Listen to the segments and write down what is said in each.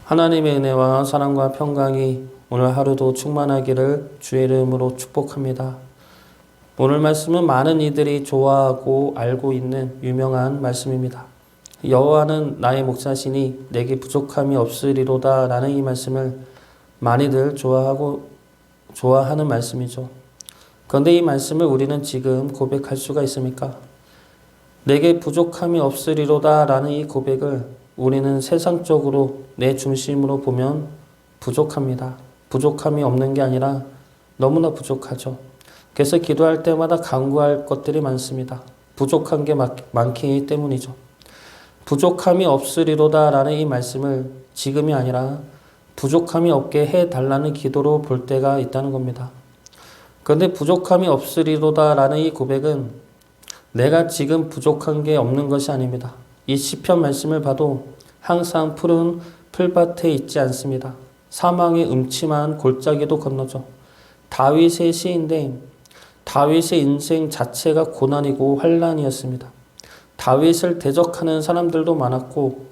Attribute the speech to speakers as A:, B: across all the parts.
A: 하나님의 은혜와 사랑과 평강이 오늘 하루도 충만하기를 주의 이름으로 축복합니다. 오늘 말씀은 많은 이들이 좋아하고 알고 있는 유명한 말씀입니다. 여호와는 나의 목자시니 내게 부족함이 없으리로다 라는 이 말씀을 많이들 좋아하는 말씀이죠. 그런데 이 말씀을 우리는 지금 고백할 수가 있습니까? 내게 부족함이 없으리로다 라는 이 고백을 우리는 세상적으로 내 중심으로 보면 부족합니다. 부족함이 없는 게 아니라 너무나 부족하죠. 그래서 기도할 때마다 간구할 것들이 많습니다. 부족한 게 많기 때문이죠. 부족함이 없으리로다 라는 이 말씀을 지금이 아니라 부족함이 없게 해달라는 기도로 볼 때가 있다는 겁니다. 그런데 부족함이 없으리로다 라는 이 고백은 내가 지금 부족한 게 없는 것이 아닙니다. 이 시편 말씀을 봐도 항상 푸른 풀밭에 있지 않습니다. 사망의 음침한 골짜기도 건너죠. 다윗의 시인데 다윗의 인생 자체가 고난이고 환난이었습니다. 다윗을 대적하는 사람들도 많았고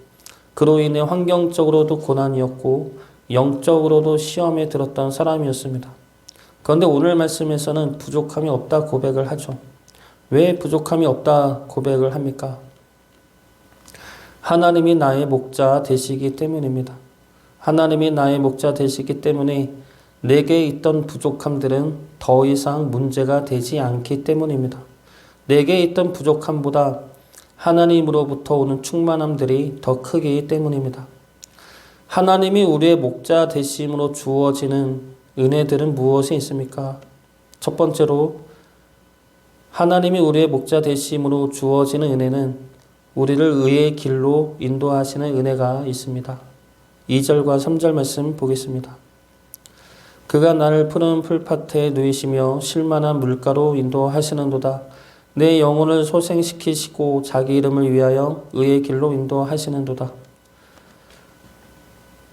A: 그로 인해 환경적으로도 고난이었고 영적으로도 시험에 들었던 사람이었습니다. 그런데 오늘 말씀에서는 부족함이 없다 고백을 하죠. 왜 부족함이 없다 고백을 합니까? 하나님이 나의 목자 되시기 때문입니다. 하나님이 나의 목자 되시기 때문에 내게 있던 부족함들은 더 이상 문제가 되지 않기 때문입니다. 내게 있던 부족함보다 하나님으로부터 오는 충만함들이 더 크기 때문입니다. 하나님이 우리의 목자 되심으로 주어지는 은혜들은 무엇이 있습니까? 첫 번째로 하나님이 우리의 목자 되심으로 주어지는 은혜는 우리를 의의 길로 인도하시는 은혜가 있습니다. 2절과 3절 말씀 보겠습니다. 그가 나를 푸른 풀밭에 누이시며 쉴만한 물가로 인도하시는도다. 내 영혼을 소생시키시고 자기 이름을 위하여 의의 길로 인도하시는도다.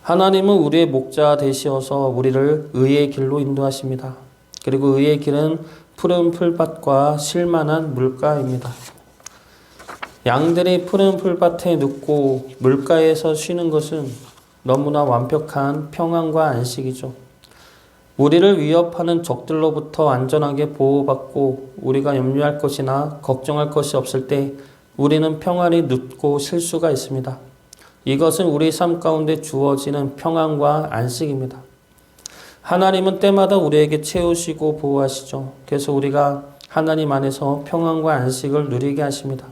A: 하나님은 우리의 목자 되시어서 우리를 의의 길로 인도하십니다. 그리고 의의 길은 푸른 풀밭과 쉴만한 물가입니다. 양들이 푸른 풀밭에 눕고 물가에서 쉬는 것은 너무나 완벽한 평안과 안식이죠. 우리를 위협하는 적들로부터 안전하게 보호받고 우리가 염려할 것이나 걱정할 것이 없을 때 우리는 평안히 눕고 쉴 수가 있습니다. 이것은 우리 삶 가운데 주어지는 평안과 안식입니다. 하나님은 때마다 우리에게 채우시고 보호하시죠. 그래서 우리가 하나님 안에서 평안과 안식을 누리게 하십니다.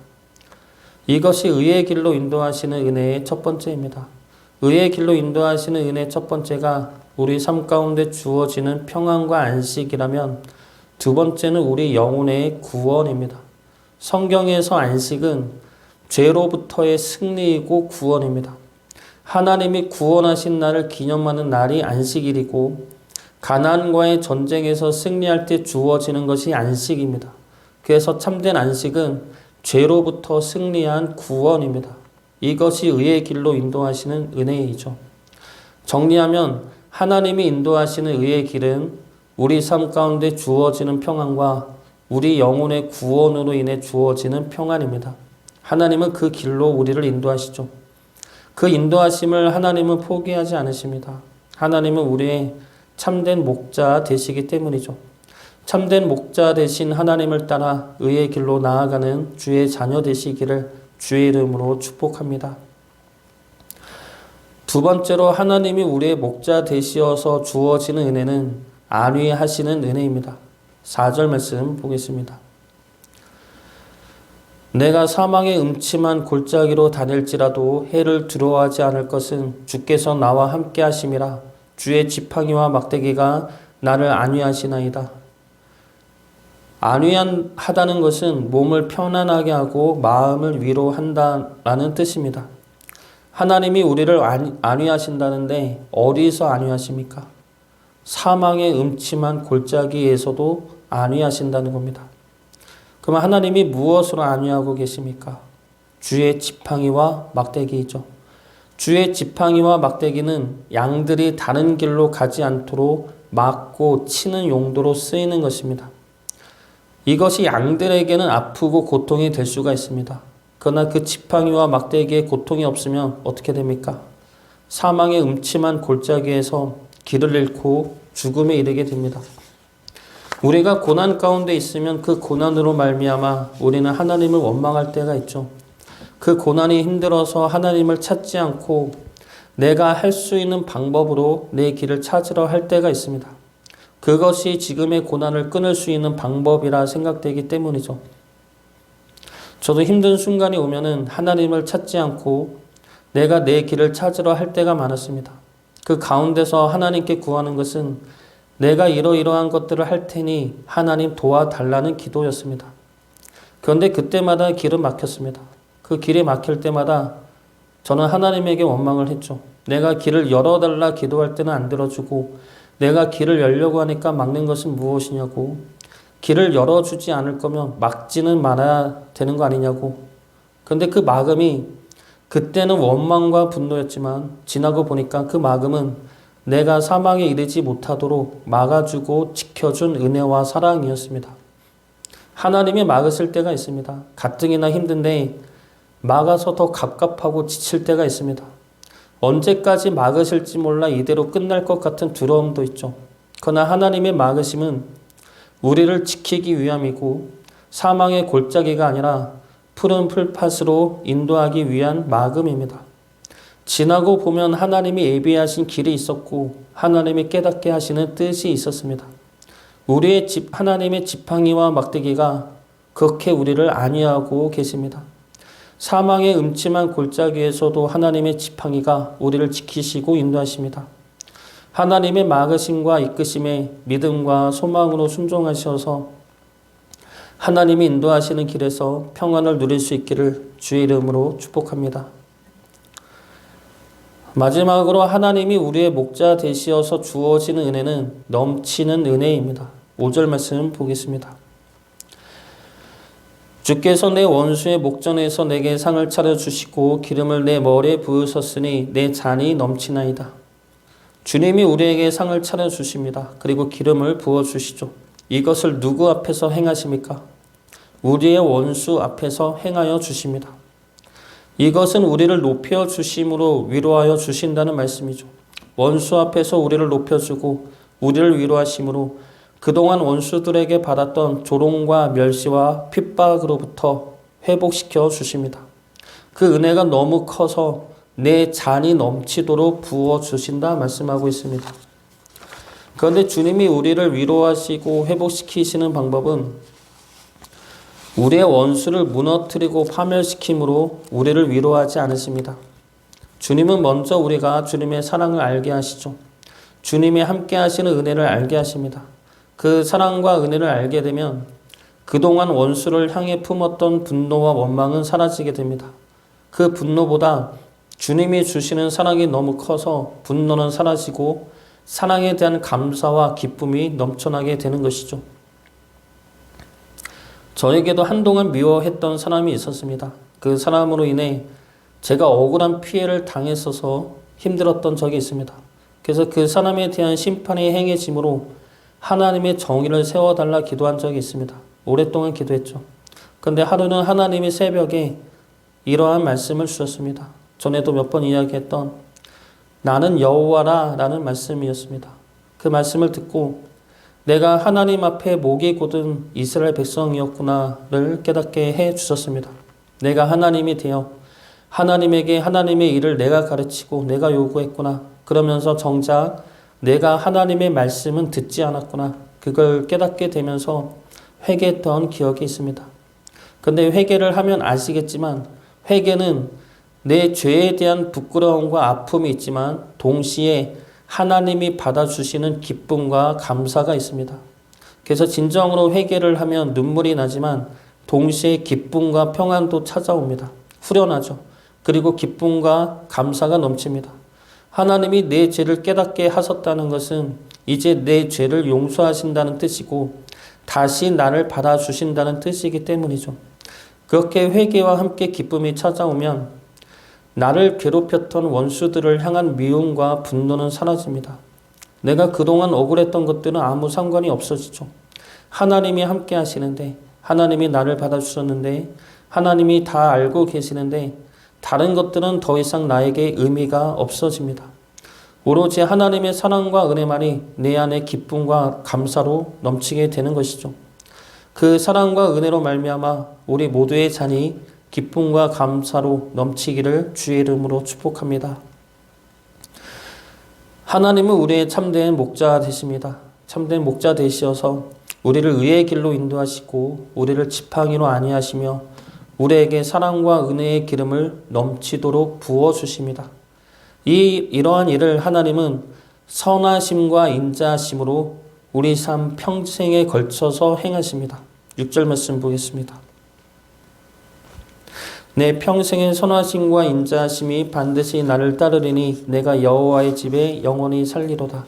A: 이것이 의의 길로 인도하시는 은혜의 첫 번째입니다. 의의 길로 인도하시는 은혜의 첫 번째가 우리 삶 가운데 주어지는 평안과 안식이라면 두 번째는 우리 영혼의 구원입니다. 성경에서 안식은 죄로부터의 승리이고 구원입니다. 하나님이 구원하신 날을 기념하는 날이 안식일이고 가나안과의 전쟁에서 승리할 때 주어지는 것이 안식입니다. 그래서 참된 안식은 죄로부터 승리한 구원입니다. 이것이 의의 길로 인도하시는 은혜이죠. 정리하면 하나님이 인도하시는 의의 길은 우리 삶 가운데 주어지는 평안과 우리 영혼의 구원으로 인해 주어지는 평안입니다. 하나님은 그 길로 우리를 인도하시죠. 그 인도하심을 하나님은 포기하지 않으십니다. 하나님은 우리의 참된 목자 되시기 때문이죠. 참된 목자 되신 하나님을 따라 의의 길로 나아가는 주의 자녀 되시기를 주의 이름으로 축복합니다. 두 번째로 하나님이 우리의 목자 되시어서 주어지는 은혜는 안위하시는 은혜입니다. 4절 말씀 보겠습니다. 내가 사망의 음침한 골짜기로 다닐지라도 해를 두려워하지 않을 것은 주께서 나와 함께 하심이라. 주의 지팡이와 막대기가 나를 안위하시나이다. 안위하다는 것은 몸을 편안하게 하고 마음을 위로한다라는 뜻입니다. 하나님이 우리를 안위하신다는데 어디서 안위하십니까? 사망의 음침한 골짜기에서도 안위하신다는 겁니다. 그럼 하나님이 무엇으로 안위하고 계십니까? 주의 지팡이와 막대기이죠. 주의 지팡이와 막대기는 양들이 다른 길로 가지 않도록 막고 치는 용도로 쓰이는 것입니다. 이것이 양들에게는 아프고 고통이 될 수가 있습니다. 그러나 그 지팡이와 막대기에 고통이 없으면 어떻게 됩니까? 사망의 음침한 골짜기에서 길을 잃고 죽음에 이르게 됩니다. 우리가 고난 가운데 있으면 그 고난으로 말미암아 우리는 하나님을 원망할 때가 있죠. 그 고난이 힘들어서 하나님을 찾지 않고 내가 할 수 있는 방법으로 내 길을 찾으려 할 때가 있습니다. 그것이 지금의 고난을 끊을 수 있는 방법이라 생각되기 때문이죠. 저도 힘든 순간이 오면은 하나님을 찾지 않고 내가 내 길을 찾으려 할 때가 많았습니다. 그 가운데서 하나님께 구하는 것은 내가 이러이러한 것들을 할 테니 하나님 도와달라는 기도였습니다. 그런데 그때마다 길은 막혔습니다. 그 길이 막힐 때마다 저는 하나님에게 원망을 했죠. 내가 길을 열어달라 기도할 때는 안 들어주고 내가 길을 열려고 하니까 막는 것은 무엇이냐고, 길을 열어주지 않을 거면 막지는 말아야 되는 거 아니냐고. 그런데 그 막음이 그때는 원망과 분노였지만 지나고 보니까 그 막음은 내가 사망에 이르지 못하도록 막아주고 지켜준 은혜와 사랑이었습니다. 하나님이 막으실 때가 있습니다. 가뜩이나 힘든데 막아서 더 갑갑하고 지칠 때가 있습니다. 언제까지 막으실지 몰라 이대로 끝날 것 같은 두려움도 있죠. 그러나 하나님의 막으심은 우리를 지키기 위함이고 사망의 골짜기가 아니라 푸른 풀밭으로 인도하기 위한 막음입니다. 지나고 보면 하나님이 예비하신 길이 있었고 하나님이 깨닫게 하시는 뜻이 있었습니다. 우리의 하나님의 지팡이와 막대기가 그렇게 우리를 안위하고 계십니다. 사망의 음침한 골짜기에서도 하나님의 지팡이가 우리를 지키시고 인도하십니다. 하나님의 막으심과 이끄심에 믿음과 소망으로 순종하셔서 하나님이 인도하시는 길에서 평안을 누릴 수 있기를 주의 이름으로 축복합니다. 마지막으로 하나님이 우리의 목자 되시어서 주어지는 은혜는 넘치는 은혜입니다. 5절 말씀 보겠습니다. 주께서 내 원수의 목전에서 내게 상을 차려주시고 기름을 내 머리에 부으셨으니 내 잔이 넘치나이다. 주님이 우리에게 상을 차려주십니다. 그리고 기름을 부어주시죠. 이것을 누구 앞에서 행하십니까? 우리의 원수 앞에서 행하여 주십니다. 이것은 우리를 높여주심으로 위로하여 주신다는 말씀이죠. 원수 앞에서 우리를 높여주고 우리를 위로하심으로 그동안 원수들에게 받았던 조롱과 멸시와 핍박으로부터 회복시켜 주십니다. 그 은혜가 너무 커서 내 잔이 넘치도록 부어주신다 말씀하고 있습니다. 그런데 주님이 우리를 위로하시고 회복시키시는 방법은 우리의 원수를 무너뜨리고 파멸시킴으로 우리를 위로하지 않으십니다. 주님은 먼저 우리가 주님의 사랑을 알게 하시죠. 주님이 함께 하시는 은혜를 알게 하십니다. 그 사랑과 은혜를 알게 되면 그동안 원수를 향해 품었던 분노와 원망은 사라지게 됩니다. 그 분노보다 주님이 주시는 사랑이 너무 커서 분노는 사라지고 사랑에 대한 감사와 기쁨이 넘쳐나게 되는 것이죠. 저에게도 한동안 미워했던 사람이 있었습니다. 그 사람으로 인해 제가 억울한 피해를 당했어서 힘들었던 적이 있습니다. 그래서 그 사람에 대한 심판이 행해짐으로 하나님의 정의를 세워달라 기도한 적이 있습니다. 오랫동안 기도했죠. 그런데 하루는 하나님이 새벽에 이러한 말씀을 주셨습니다. 전에도 몇 번 이야기했던 나는 여호와라 라는 말씀이었습니다. 그 말씀을 듣고 내가 하나님 앞에 목이 곧은 이스라엘 백성이었구나를 깨닫게 해 주셨습니다. 내가 하나님이 되어 하나님에게 하나님의 일을 내가 가르치고 내가 요구했구나. 그러면서 정작 내가 하나님의 말씀은 듣지 않았구나. 그걸 깨닫게 되면서 회개했던 기억이 있습니다. 그런데 회개를 하면 아시겠지만 회개는 내 죄에 대한 부끄러움과 아픔이 있지만 동시에 하나님이 받아주시는 기쁨과 감사가 있습니다. 그래서 진정으로 회개를 하면 눈물이 나지만 동시에 기쁨과 평안도 찾아옵니다. 후련하죠. 그리고 기쁨과 감사가 넘칩니다. 하나님이 내 죄를 깨닫게 하셨다는 것은 이제 내 죄를 용서하신다는 뜻이고 다시 나를 받아주신다는 뜻이기 때문이죠. 그렇게 회개와 함께 기쁨이 찾아오면 나를 괴롭혔던 원수들을 향한 미움과 분노는 사라집니다. 내가 그동안 억울했던 것들은 아무 상관이 없어지죠. 하나님이 함께 하시는데 하나님이 나를 받아주셨는데 하나님이 다 알고 계시는데 다른 것들은 더 이상 나에게 의미가 없어집니다. 오로지 하나님의 사랑과 은혜만이 내 안에 기쁨과 감사로 넘치게 되는 것이죠. 그 사랑과 은혜로 말미암아 우리 모두의 잔이 기쁨과 감사로 넘치기를 주의 이름으로 축복합니다. 하나님은 우리의 참된 목자 되십니다. 참된 목자 되시어서 우리를 의의 길로 인도하시고 우리를 지팡이로 아니하시며 우리에게 사랑과 은혜의 기름을 넘치도록 부어주십니다. 이러한 일을 하나님은 선하심과 인자하심으로 우리 삶 평생에 걸쳐서 행하십니다. 6절 말씀 보겠습니다. 내 평생의 선하심과 인자하심이 반드시 나를 따르리니 내가 여호와의 집에 영원히 살리로다.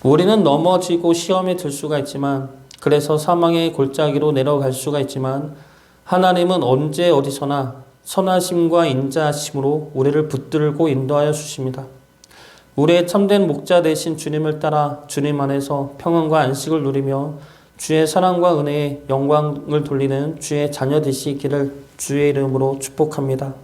A: 우리는 넘어지고 시험에 들 수가 있지만, 그래서 사망의 골짜기로 내려갈 수가 있지만, 하나님은 언제 어디서나 선하심과 인자하심으로 우리를 붙들고 인도하여 주십니다. 우리의 참된 목자 되신 주님을 따라 주님 안에서 평안과 안식을 누리며 주의 사랑과 은혜에 영광을 돌리는 주의 자녀 되시기를 주의 이름으로 축복합니다.